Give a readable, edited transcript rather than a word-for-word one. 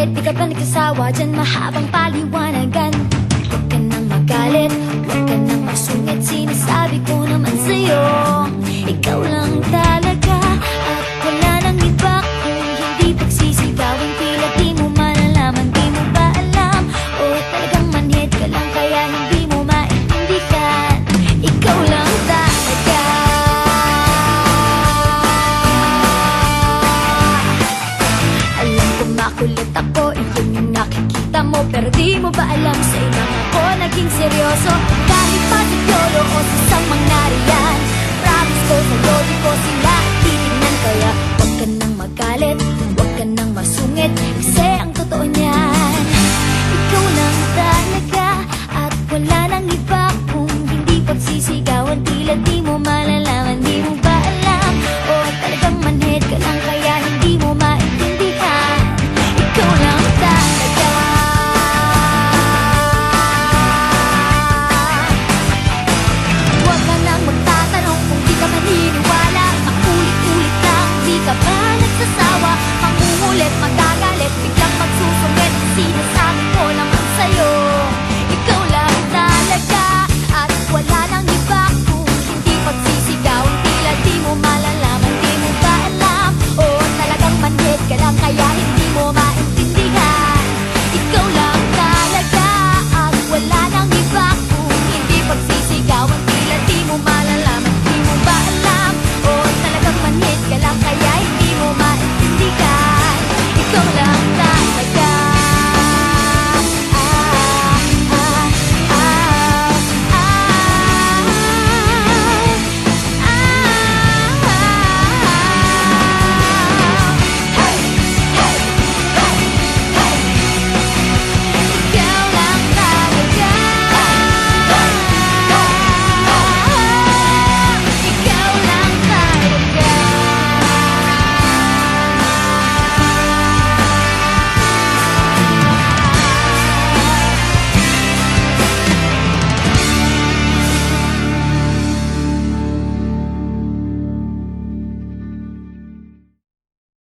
ulit, di ka ba nagsasawa dyan mahabang paliwanagan? Huwag ka nang magalit, huwag ka nang masungit, sinasabi ko naman sa'yo, ikaw lang talaga at wala nang iba. Kung hindi pagsisigawan, tila di mo malalaman, di mo ba alam? O talagang manhid ka lang kaya hindi mo maintindihan, ikaw lang talaga. Alam ko makulit ako, iyon yung nakikita mo, pero di mo ba alam sa ilang ako naging seryoso?